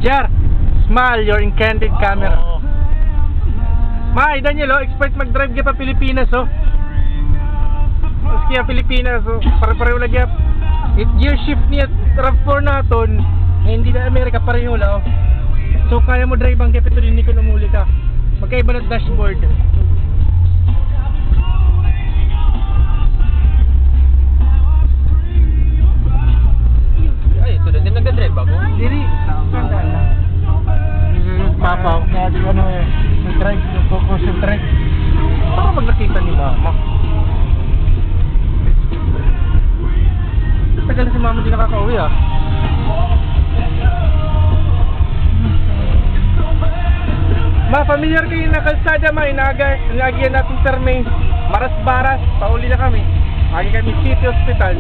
Jar, smile your enchanted camera. May Daniel, expert mag-drive ka pa Pilipinas, Mas kaya Pilipinas, pare-pareho lagi. Gear shift niya, RAV4 naton, hindi na Amerika pareho lang. So kaya mo drive ang kapito din ko namuli ka. Magkaiba na dashboard. Ay, ito din nag-drive ako. Diri, sandaan lang. Papa, Drive, concentrate. Para pag nakita ni mama. Tagal na si mama di nakaka-uwi Ma, familiar kayo na kalsada inagyan natin terme. Maras-baras, pauli na kami. Agi kami City Hospital.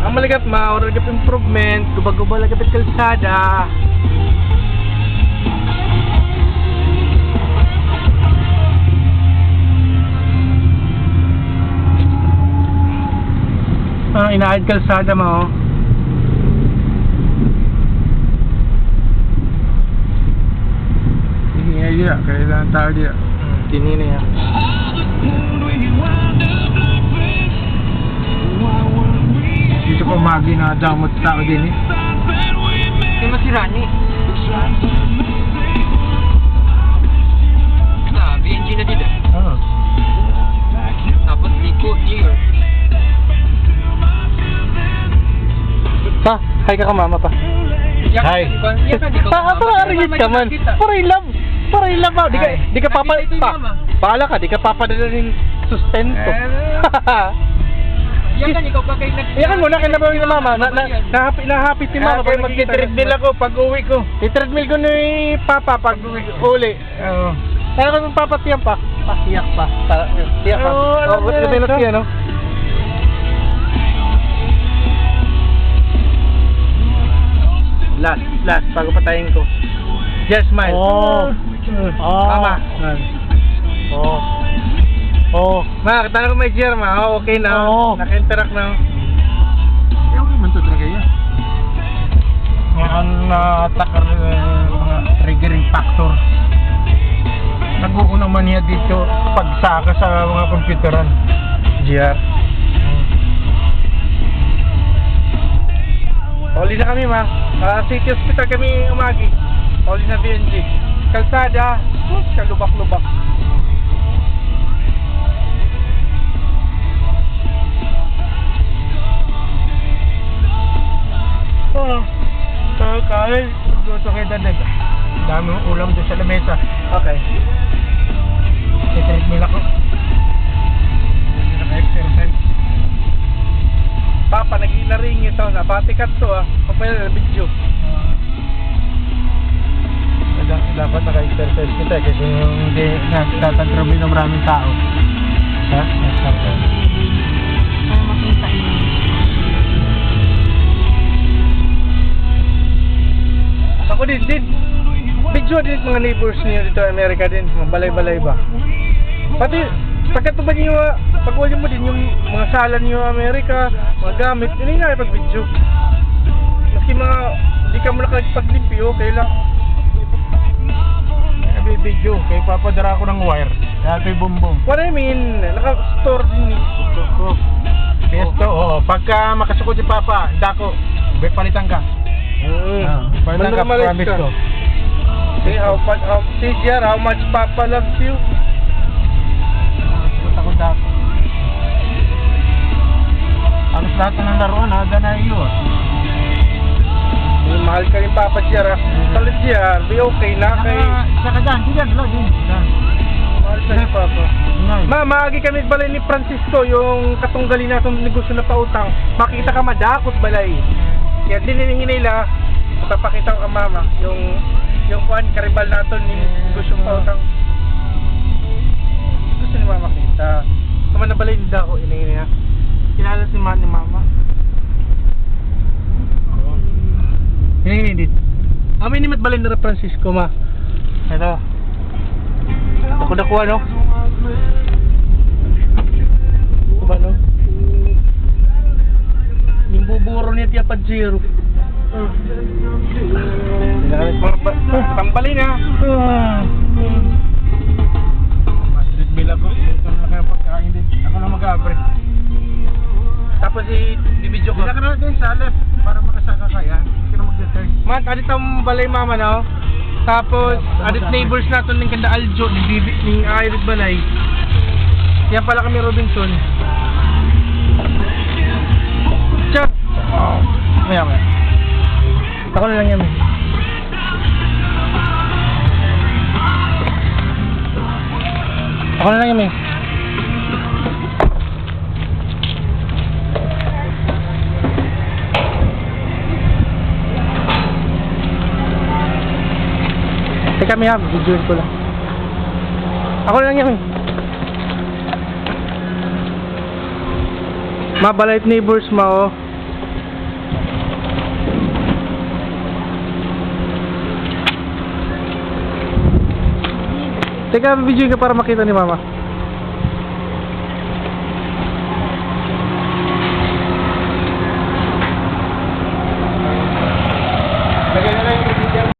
Ang malagap oragap improvement, gubag-gubag lagapit kalsada. Inaayad kalsada mo. Hindi niya, kailangan tao niya. Hindi niya. Dito ko magi na damot tao din Hindi masirani. BNG na dito. Tapos Nico, New York. Pa, hi ka mama pa. Hi. Arigit ka man. Para love. Di ka papa. Bahala ka, di ka papadala ng sustento. Yan kan, ikaw bagay Iyakan mo na kinabawin na mama. Nahapit si mama. Kaya magti-treadmill ako pag uwi ko. I-treadmill ko ni papa pag uli. Kaya ko ng papa tiyak pa. Tiyak pa. Alam mo yan. Last, bago patayin ko. Just smile. Mama. Ma, kita na ko may Jer, ma. Okay na. Naka-interact na. Okay man to talaga yan. Ngayon takar mga triggering factor. Nag-uuna man niya dito pagsaka sa mga computeran. GR. Pauli na kami ma. City Hospital kami umagi. Pauli na BNG. Kalsada, kalubak-lubak. Kain. Luto kay Dadag. Dami mong ulam doon sa lamesa. Okay. I-treadmill ako. Hindi naka-exercise. Papa, nag-inaring ito. Nabatikat to Papaya na video. Dapat naka-exercise kita kasi hindi nagtatantramin ng maraming tao. Ha? Para makita niyo. Ako din. Video din mga neighbors niyo dito sa Amerika din. Balay-balay ba? Pati, pagkatubad niyo, pag-uwi mo din yung mga sala niyo sa Amerika, mga gamit, yun nga pag-video. Maski mga, hindi ka mo nakapag-limpyo, okay lang. Video, kay papadara ko ng wire. Kaya kay bumbong. What I mean, naka-store din dito. Pesto, pagka makasukot si Papa, dako, palitan ka. Palitan ka, promise ko. See how much Papa loves you? Punta ko dako. Alos lahat ng laruan, hada na iyo. Mahal ka rin Papa Jer. Salit Jer, be okay na kay... Saka dyan, sige, din. Mahal ka rin Papa. Ma, maagi kami balay ni Francisco, yung katunggali natong negosyo na pautang. Makita ka madakot balay. Kaya dinihingi nila, magpapakita ko ka mama, yung kuhan, karibal nato ni negosyo pautang. Gusto ni mama kita. Tama na balay nila ako, inahin niya. Kilala si mama. Hindi. Amin ni balay na Francisco ma. Ito. Ako nakuha no? Ito ba, no? Yung buburo niya tiya pa zero. Tambali na. Street bill ako. Ito na kayo pagkain din. Ako na mag-abre. Tapos i-video ko. Bila ka na din sa left para makasaka ka yan. Hindi ka na mag-return. Man, adit ang balay mama, no? Tapos, adit neighbors natin ng kanda Aljo, ng Irit Balay. Yan pala kami Robinson. Char! Maya. Ako na lang yan. Ako na lang yan. Teka, may video ko lang. Ako na lang yan. Mabalait neighbors mo. Teka, video ka para makita ni mama.